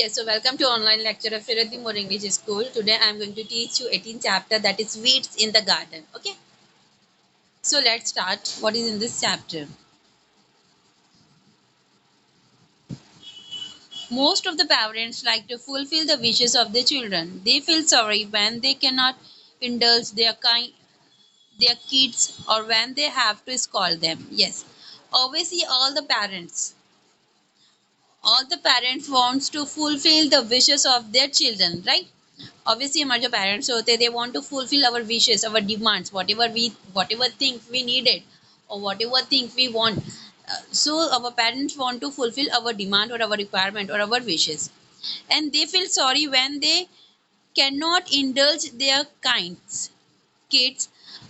Yes, so welcome to online lecture of Firadhi More English School. Today I am going to teach you 18th chapter, that is weeds in the garden. Okay, so let's start. What is in this chapter? Most of the parents like to fulfill the wishes of their children. They feel sorry when they cannot indulge their kids, or when they have to scold them. Yes, obviously all the parents wants to fulfill the wishes of their children, right? Obviously हमारे जो parents होते हैं, they want to fulfill our wishes, our demands, whatever things we needed, or whatever things we want. So our parents want to fulfill our demand or our requirement or our wishes, and they feel sorry when they cannot indulge their kids,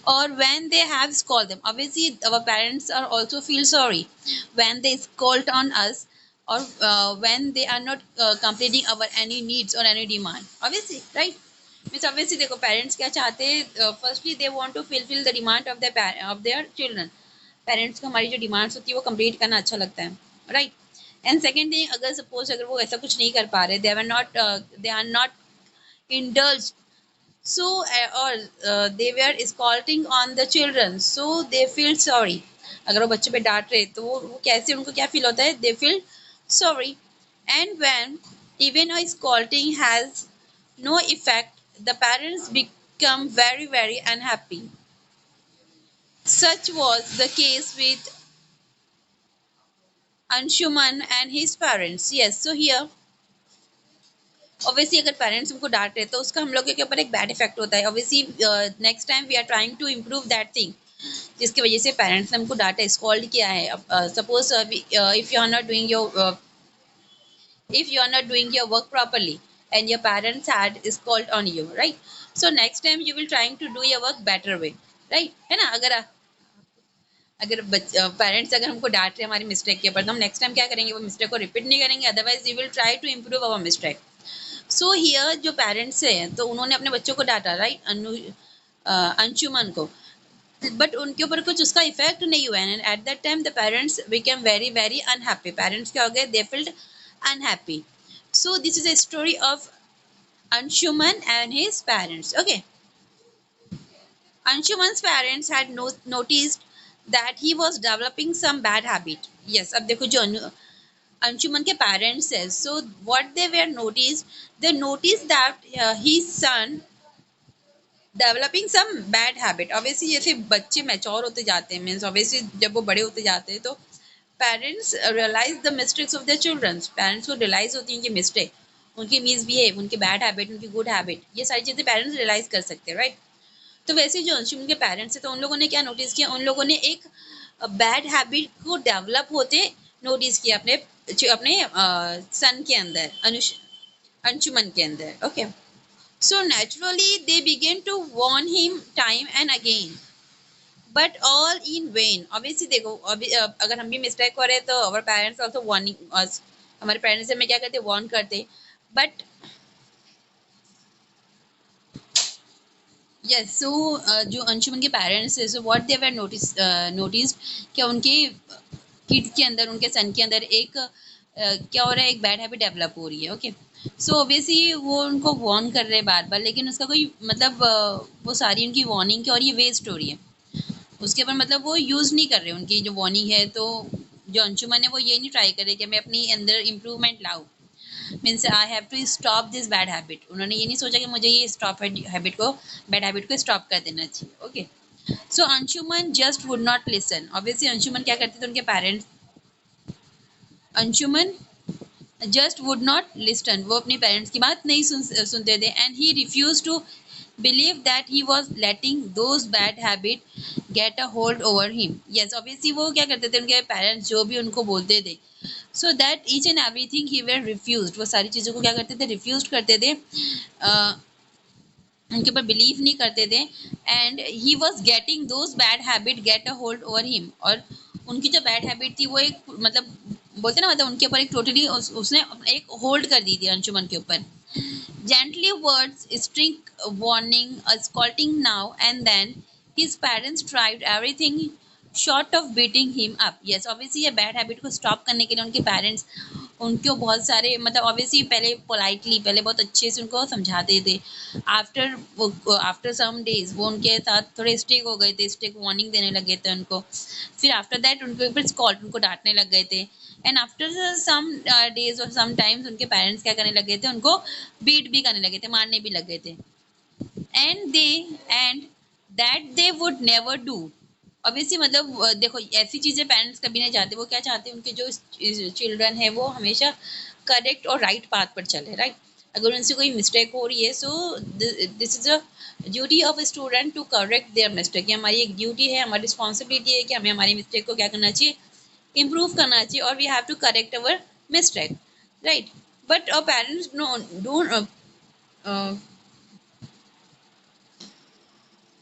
or when they have scolded them. Obviously our parents are also feel sorry when they scold on us, or when they are not completing our any needs or any demand, obviously, right? Means obviously देखो parents क्या चाहते हैं, firstly they want to fulfill the demand of their children. Parents को हमारी जो demands होती है वो कंप्लीट करना अच्छा लगता है, राइट? एंड सेकेंड थिंग, अगर सपोज अगर वो ऐसा कुछ नहीं कर पा रहे, they are not indulged, so or they were scolding on the children, so they feel sorry. अगर वो बच्चे पे डांट रहे तो वो कैसे, उनको क्या फील होता है? They feel sorry. And when even a scolding has no effect, the parents become very unhappy. Such was the case with Anshuman and his parents. Yes, so here obviously अगर पेरेंट्स हमको डांट रहे तो उसका हम लोग के ऊपर एक बैड इफेक्ट होता है. Obviously next time we are trying to improve that thing, जिसकी वजह से पेरेंट्स ने हमको डांटा, स्कॉल्ड किया है. Suppose if you are not doing your if you are not doing your work properly and your parents had scolded on you, right? So next time you will trying to do your work better way, right? है ना? अगर अगर parents अगर हमको डांट रहे हमारी mistake के ऊपर, तो हम नेक्स्ट टाइम क्या करेंगे? वो मिस्टेक को रिपीट नहीं करेंगे, otherwise we will try to improve our mistake. So here जो पेरेंट्स हैं तो उन्होंने अपने बच्चों को डांटा, राइट? अंशुमन को, बट उनके ऊपर कुछ उसका इफेक्ट नहीं हुआ. And at that time the parents became very unhappy. Parents क्या हो गए? They felt unhappy. So this is a story of Anshuman and his parents. Okay, Anshuman's parents had noticed that he was developing some bad habit. Yes, अब देखो जो अंशुमन के parents है, so what they were noticed, they noticed that his son developing some bad habit. Obviously जैसे बच्चे mature होते जाते हैं, मीन्स ऑब्वियसली जब वो बड़े होते जाते हैं तो parents realise the mistakes of their children. Parents को रियलाइज होती है उनकी मिस्टेक, उनकी मिसबिहेव, उनकी बैड हैबिट, उनकी गुड हैबिट, ये सारी चीज़ें पेरेंट्स रियलाइज कर सकते हैं, राइट? तो वैसे जो अंशुमन के पेरेंट्स थे तो उन लोगों ने क्या नोटिस किया? उन लोगों ने एक बैड हैबिट को डेवलप होते नोटिस किया अपने अपने सन के अंदर, अंशुमन के अंदर. Okay, so naturally they begin to warn him time and again, but all in vain. Obviously देखो, अभी अगर हम भी मिस्टेक करें तो our parents also warning us. हमारे पेरेंट्स हमें क्या करते? वार्न करते. बट यस, सो जो अंशुमन के पेरेंट्स है, so what they were notice क्या उनके किड के अंदर, उनके सन के अंदर एक क्या हो रहा है? एक बैड हैबिट डेवलप हो रही है. ओके, सो ऑब्वियसली वो उनको वार्न कर रहे हैं बार बार, लेकिन उसका कोई मतलब वो सारी उनकी वार्निंग की और ये वेस्ट हो रही है, उसके ऊपर मतलब वो यूज़ नहीं कर रहे उनकी जो वार्निंग है. तो जो अंशुमन है वो ये नहीं ट्राई कर रहे कि मैं अपनी अंदर इम्प्रूवमेंट लाऊँ, means I have to stop this bad habit. उन्होंने ये नहीं सोचा कि मुझे ये बैड हैबिट को स्टॉप कर देना चाहिए. Okay, so Anshuman just would not listen. Obviously Anshuman क्या करते थे? उनके parents, Anshuman just would not listen, वो अपने पेरेंट्स की बात नहीं सुनते थे. And he refuse to believe that he was letting those bad habit get a hold over him. Yes, obviously वो क्या करते थे? उनके पेरेंट्स जो भी उनको बोलते थे, so that each and everything he were refuse, वो सारी चीज़ों को क्या करते थे? रिफ्यूज करते थे, उनके ऊपर बिलीव नहीं करते थे. And he was getting those bad habit get a hold over him, और उनकी जो बैड हैबिट थी वो एक मतलब बोलते ना, मतलब उनके ऊपर एक टोटली उसने एक होल्ड कर दी थी अंशुमन के ऊपर. Gently words, strict warning, a scolding now and then. His parents tried everything short of beating him up. Yes, obviously ये bad habit को stop करने के लिए उनके parents उनको बहुत सारे मतलब ऑब्वियसली पहले पोलाइटली पहले बहुत अच्छे से उनको समझाते थे। आफ्टर सम डेज वो उनके साथ थोड़े स्ट्रिक हो गए थे, स्ट्रिक वार्निंग देने लगे थे उनको। फिर आफ्टर दैट उनके ऊपर स्कॉल्ड उनको डांटने लग गए थे। एंड आफ्टर सम डेज और सम टाइम्स उनके पेरेंट्स क्या करने लगे थे, उनको बीट भी करने लगे थे, मारने भी लग गए थे। And that they would never do. Obviously मतलब देखो ऐसी चीजें पेरेंट्स कभी नहीं चाहते। वो क्या चाहते हैं, उनके जो चिल्ड्रन है वो हमेशा करेक्ट और राइट पाथ पर चले, राइट। अगर उनसे कोई मिस्टेक हो रही है, so this is a duty of a student to correct their mistake. ये हमारी एक ड्यूटी है, हमारी रिस्पॉन्सिबिलिटी है कि हमें हमारी मिस्टेक को क्या करना चाहिए, इम्प्रूव करना चाहिए, और we have to correct our mistake, right. But parents no don't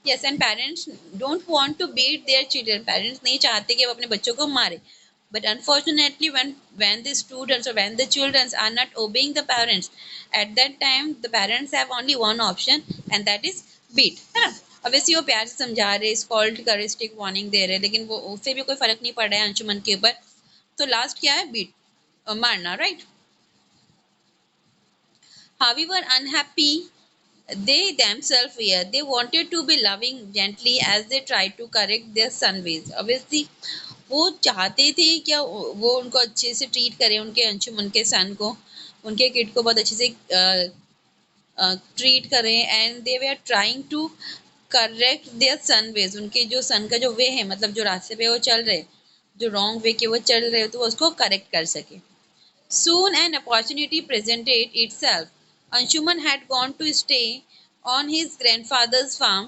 yes, and parents don't want to beat their children. Parents नहीं चाहते कि वो अपने बच्चों को मारे। But unfortunately when the students or when the children are not obeying the parents, at that time the parents have only one option, and that is beat, है ना। ऑब्वियसली वो प्यार से समझा रहे, स्कॉल्ड कर रहे, स्टिक वार्निंग दे रहे, लेकिन वो उससे भी कोई फर्क नहीं पड़ रहा है अंशुमन के ऊपर। तो लास्ट क्या है, बीट, मारना, right. However unhappy they themselves were, they wanted to be loving gently as they tried to correct their son ways. Obviously वो चाहते थे क्या, वो उनको अच्छे से ट्रीट करें, उनके अंशुमन के सन को, उनके किड को बहुत अच्छे से ट्रीट करें। एंड दे वे are trying to correct their son ways. उनके जो सन का जो वे है, मतलब जो रास्ते पे वो चल रहे, जो रॉन्ग वे के वो चल रहे, तो वो उसको करेक्ट कर सके। Soon an opportunity presented itself. Anshuman had gone to stay on his grandfather's farm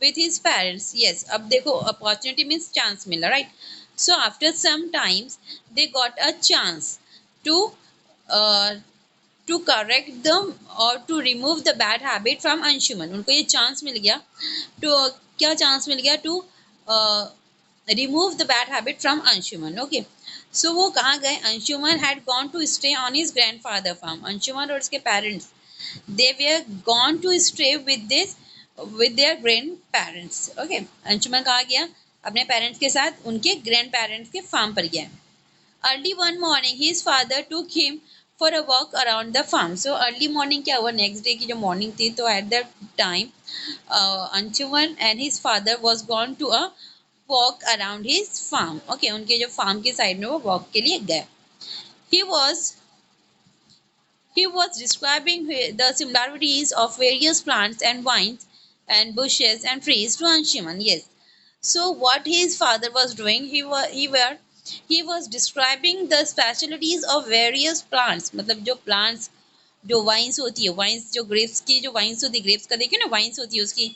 with his parents. Yes, अब देखो opportunity means chance मिला, right? So after some times they got a chance to uh, to correct them or to remove the bad habit from Anshuman. उनको ये chance मिल गया, तो क्या chance मिल गया, to remove the bad habit from Anshuman. Okay. So वो कहाँ गए, Anshuman had gone to stay on his grandfather farm. Anshuman और उसके parents, they were gone to stay with their grandparents. Okay. Anshuman कहाँ गया, अपने parents के साथ उनके grandparents के farm पर गया। Early one morning his father took him for a walk around the farm. So early morning क्या हुआ, next day की जो morning थी, तो at that time Anshuman and his father was gone to a walk around his farm. Okay, उनके जो farm के side में वो walk के लिए गए। He was he was describing the similarities of various plants and vines and bushes and trees to Anshuman. Yes. So what his father was doing, he was describing the specialties of various plants. मतलब जो plants, जो wines होती है, wines जो grapes की जो wines होती है, ग्रेप्स का देखिए ना, वाइन्स होती है उसकी,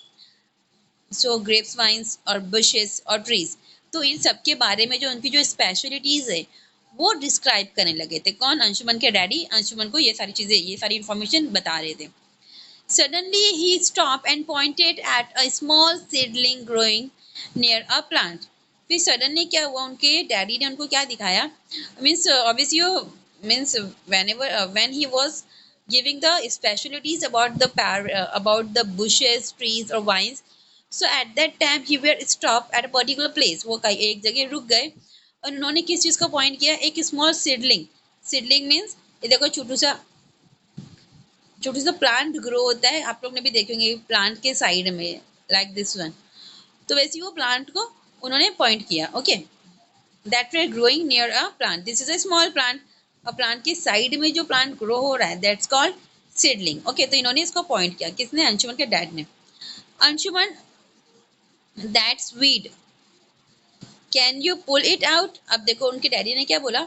सो ग्रेप्स वाइन्स और बुशेस और ट्रीज, तो इन सब के बारे में जो उनकी जो स्पेशलिटीज है वो डिस्क्राइब करने लगे थे। कौन, अंशुमन के डैडी अंशुमन को ये सारी चीजें, ये सारी इंफॉर्मेशन बता रहे थे। Suddenly he stop and pointed at a small seedling growing near a plant. फिर सडनली क्या हुआ, उनके डैडी ने उनको क्या दिखाया, means obviously means when he was giving the specialities about the bushes, trees or vines. So at that time he were stopped at a particular place. वो कहीं एक जगह रुक गए और उन्होंने किस चीज को पॉइंट किया, एक स्मॉल सीडलिंग। सीडलिंग मीन्स ये देखो छोटू सा प्लांट ग्रो होता है, आप लोग ने भी देखेंगे प्लांट के साइड में, लाइक दिस वन। तो वैसे वो प्लांट को उन्होंने पॉइंट किया। Okay, that way growing near a plant, this is a small plant. और प्लांट के साइड में जो प्लांट ग्रो हो रहा है, दैट्स कॉल्ड सीडलिंग। ओके, तो इन्होंने इसको पॉइंट किया, किसने, अंशुमन के डैड ने। Anshuman, that's weed, can you pull it out. अब देखो उनके डैडी ने क्या बोला,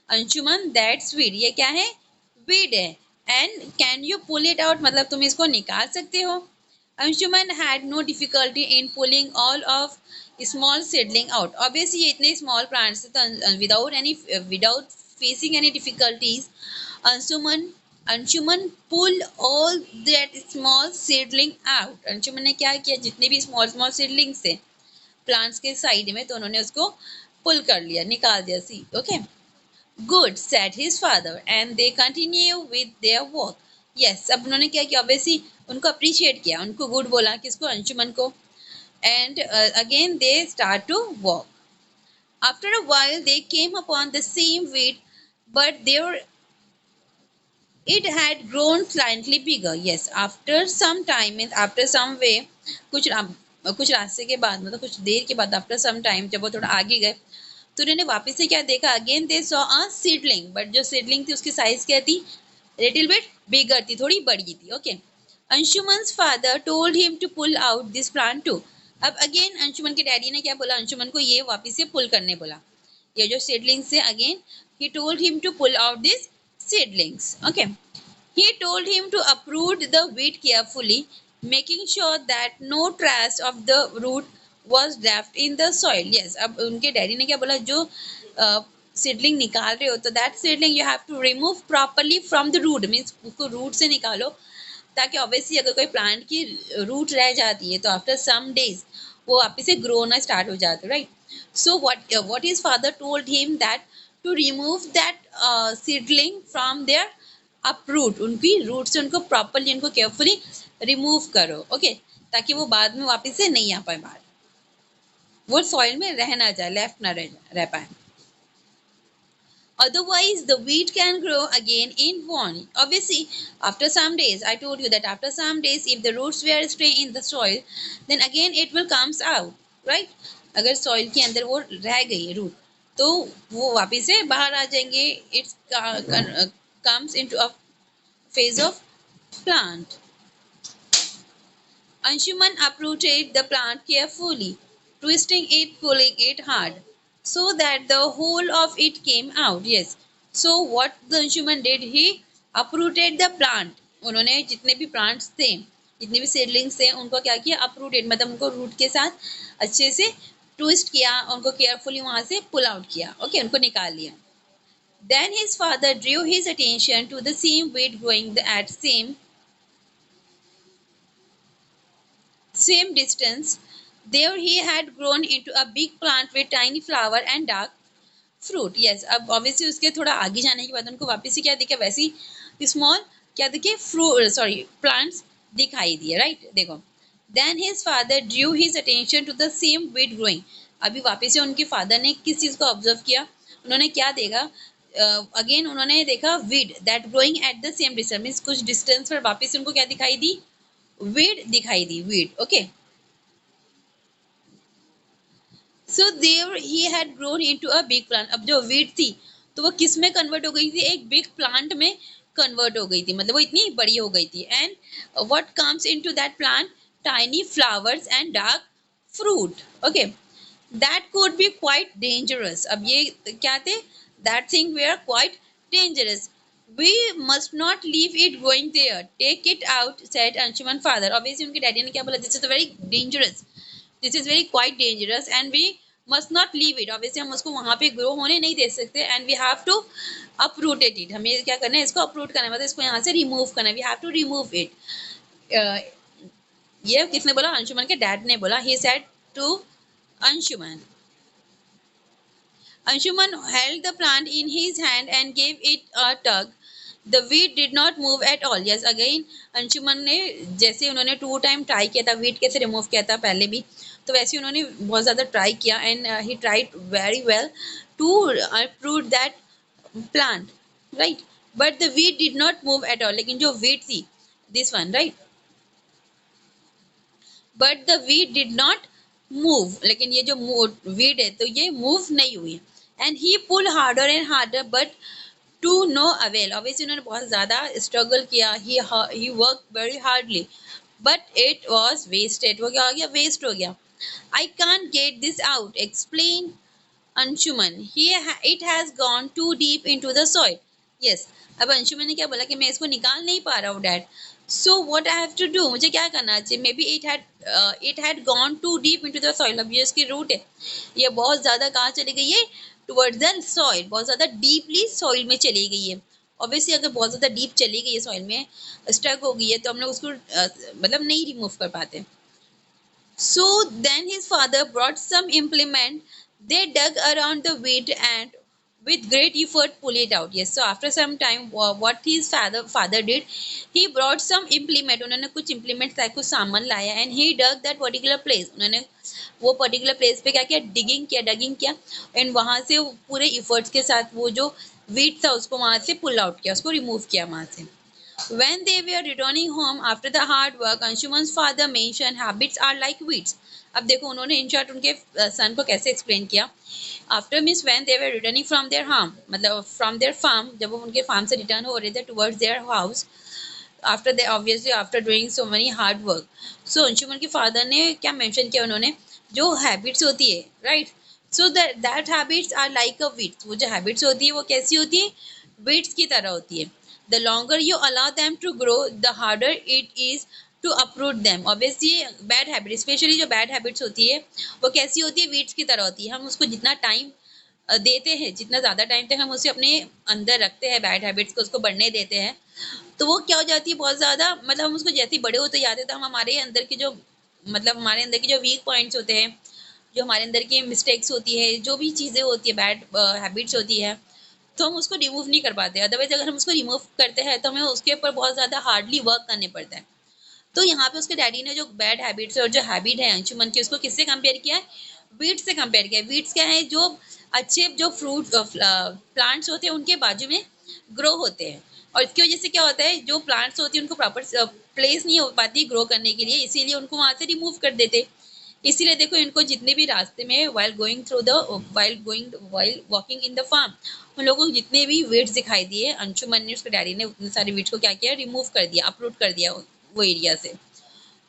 अंशुमन दैट्स वीड, ये क्या है, वीड है। And can you pull it out मतलब तुम इसको निकाल सकते हो। Anshuman had no difficulty in pulling all of small seedling out. Obviously ये इतने स्मॉल प्लांट्स तो without facing any difficulties Anshuman pull all that small seedling out. Anshuman ने क्या किया, जितने भी स्मॉल स्मॉल सीडलिंग्स थे प्लांट्स के साइड में, तो उन्होंने उसको पुल कर लिया, निकाल दिया सी। Okay, good said his father and they continue with their work. Yes, अब उन्होंने क्या किया, ऑब्वियसली उनको अप्रिशिएट किया, उनको गुड बोला, किसको, अंशुमन को। And again they start to work. After a while they came upon the same weed, but there It had grown slightly bigger. Yes, after some time, means after some way, कुछ रास्ते के बाद, मतलब कुछ देर के बाद, आफ्टर सम टाइम, जब वो थोड़ा आगे गए तो उन्होंने वापस से क्या देखा, again they saw a seedling, but जो सीडलिंग थी उसकी साइज क्या थी, लिटिल बिट बिगर थी, थोड़ी बड़ी थी. Okay. Anshuman's father told him to pull out this plant too. अब अगेन अंशुमन के डैडी ने क्या बोला, अंशुमन को ये वापस से पुल करने बोला, ये जो सीडलिंग्स है. Again he told him to pull out this seedlings. Okay. He told him to uproot the wheat carefully, making sure that no trace of the root was left in the soil. Yes, अब उनके daddy ने क्या बोला, जो seedling निकाल रहे हो तो that seedling you have to remove properly from the root, means उसको रूट से निकालो, ताकि ऑब्वियसली अगर कोई प्लांट की रूट रह जाती है तो आफ्टर सम डेज वो वापस से ग्रो होना स्टार्ट हो जाता है, right. So what his father told him that to remove that seedling from their uproot, उनकी रूट से उनको प्रॉपरली, उनको केयरफुली रिमूव करो. ओके, ताकि वो बाद में वापस से नहीं आ पाए बाहर, वो सॉइल में रह ना जाए, लेफ्ट ना रह पाए. Otherwise, the wheat can grow again in one. Obviously, after some days, I told you that after some days, if the roots were stay in the soil, then again it will comes out, right? अगर soil के अंदर वो रह गई root, तो वो वापस से बाहर आ जाएंगे. It comes into a phase of plant. Anshuman uprooted the plant carefully, twisting it, pulling it hard, so that the whole of it came out. Yes. So what the Anshuman did, he uprooted the plant. उन्होंने जितने भी plants थे, जितने भी seedlings थे, उनको क्या किया, uprooted, मतलब उनको root के साथ अच्छे से twist किया, उनको carefully वहाँ से pull out किया. Okay, उनको निकाल लिया. Then his father drew his attention to the same weed growing at same distance. There he had grown into a big plant with tiny flower and dark fruit. Yes, अब obviously उसके थोड़ा आगे जाने के बाद उनको वापस से क्या दिखे, वैसी small क्या दिखे, fruit, sorry, plants दिखाई दिए, right. देखो, then his father drew his attention to the same weed growing. अभी वापस से उनके फादर ने किस चीज को ऑब्जर्व किया, उन्होंने क्या देखा, अगेन उन्होंने देखा weed that growing at the same distance, means कुछ डिस्टेंस पर वापस से उनको क्या दिखाई दी, वीड दिखाई दी, weed. Okay. So there he had grown into a big plant. अब जो वीड थी तो वो किस में कन्वर्ट हो गई थी, एक बिग प्लांट में कन्वर्ट हो गई थी, मतलब वो इतनी बड़ी हो गई थी. And what comes into that plant, tiny flowers and dark fruit. Okay, that could be quite dangerous. अब ये क्या थे, that thing were quite dangerous. We must not leave it going there. Take it out, said Anshuman father. Obviously उनके daddy ने क्या बोला, this is very dangerous. This is very quite dangerous and we must not leave it. Obviously हम उसको वहाँ पे grow होने नहीं दे सकते and we have to uproot it. हमें क्या करना है, इसको uproot करना है, मतलब इसको यहाँ से remove करना है. We have to remove it. ये किसने बोला, अंशुमन के डैड ने बोला. He said to Anshuman. Anshuman held the plant in his hand and gave it a tug. The weed did not move at all. Yes, again Anshuman ने जैसे उन्होंने 2 time try किया था, वीट कैसे रिमूव किया था पहले भी, तो वैसे उन्होंने बहुत ज़्यादा ट्राई किया and he tried very well to uproot that plant, right. But the wheat did not move at all. लेकिन जो वीट थी, this one, right, but the wheat did not move. लेकिन ये जो वीड है तो ये मूव नहीं हुई. And he pull harder and harder but to no avail. Obviously उन्होंने बहुत ज़्यादा स्ट्रगल किया, he work very hardly, but it was wasted. वो क्या हो गया, वेस्ट हो गया. I can't get this out, explain Anshuman. It has gone too deep into the soil. Yes, अब अंशुमन ने क्या बोला कि मैं इसको निकाल नहीं पा रहा हूँ dad. So what I have to do, मुझे क्या करना चाहिए. Maybe it had gone too deep into the soil. अब ये इसकी रूट है, ये बहुत ज़्यादा कहाँ चली गई है, टुवर्ड्स द सॉइल, बहुत ज़्यादा डीपली सॉइल में चली गई है. ऑब्वियसली अगर बहुत ज़्यादा डीप चली गई है, सॉइल में स्टक हो गई है, तो हम लोग उसको मतलब नहीं रिमूव कर पाते. So then his father brought some implement. They dug around the weed and with great effort pull it out. Yes, so after some time what his father did, he brought some implement. उन्होंने कुछ implement लाया, कुछ सामान लाया and he dug that particular place. उन्होंने वो particular place पे क्या किया, digging किया and वहाँ से पूरे efforts के साथ वो जो वीट था उसको वहां से पुल आउट किया, उसको रिमूव किया वहां से। When they were returning home after the hard work, Anshuman's father mentioned habits are like weeds. अब देखो उन्होंने इन शॉर्ट उनके सन को कैसे एक्सप्लेन किया। After means when they were returning from their home, मतलब फ्रॉम देयर फार्म, जब वो उनके फार्म से रिटर्न हो रहे थे towards their house, after they obviously after doing so many hard work, so Anshuman के फादर ने क्या मेंशन किया उन्होंने, जो हैबिट्स होती है, right, so that habits are like a weeds, वो जो हैबिट्स होती है वो कैसी होती है, वीड्स की तरह होती है। The longer you allow them to grow the harder it is to uproot them. Obviously bad habit, specially जो बैड हैबिट्स होती है वो कैसी होती है, वीड्स की तरह होती है। हम उसको जितना टाइम देते हैं, जितना ज़्यादा टाइम तक हम उसे अपने अंदर रखते हैं बैड हैबिट्स को, उसको बढ़ने देते हैं, तो वो क्या हो जाती है बहुत ज़्यादा, मतलब हम उसको जैसे ही बड़े होते जाते हैं तो हम हमारे अंदर की जो, मतलब हमारे अंदर के जो वीक पॉइंट्स होते हैं, जो हमारे अंदर की मिस्टेक्स होती है, जो भी चीज़ें होती है, बैड हैबिट्स होती है, तो हम उसको रिमूव नहीं कर पाते। अदरवाइज अगर हम उसको रिमूव करते हैं तो हमें उसके ऊपर बहुत ज़्यादा हार्डली वर्क करने पड़ता है। तो यहाँ पे उसके डैडी ने जो बैड हैबिट्स और जो हैबिट है अंशुमन की, उसको किससे कंपेयर किया है, वीड्स से कंपेयर किया है। वीड्स क्या है, जो अच्छे जो फ्रूट प्लांट्स होते हैं उनके बाजू में ग्रो होते हैं, और इसकी वजह से क्या होता है, जो प्लांट्स होती है उनको प्रॉपर प्लेस नहीं हो पाती ग्रो करने के लिए, इसीलिए उनको वहां से रिमूव कर देते। इसीलिए देखो इनको जितने भी रास्ते में while walking in the farm, उन लोगों को जितने भी वीड्स दिखाई दिए, अंशुमन ने उसके डैडी ने उतने सारे वीड्स को क्या किया, रिमूव कर दिया, अपरूट कर दिया वो एरिया से।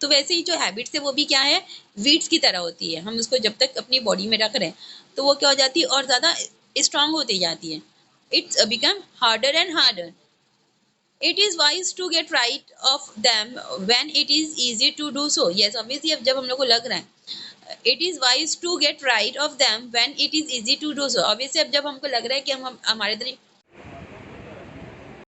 तो वैसे ही जो हैबिट्स है वो भी क्या है, वीड्स की तरह होती है। हम उसको जब तक अपनी बॉडी में रख रहे हैं तो वो क्या हो जाती है, और ज़्यादा स्ट्रांग होती जाती है। It's become harder and harder. It is wise to get rid of them when it is easy to do so. Yes, obviously अब जब हम लोग को लग रहा है, it is wise to get rid of them when it is easy to do so. Obviously अब जब हमको लग रहा है कि हम हमारे अंदर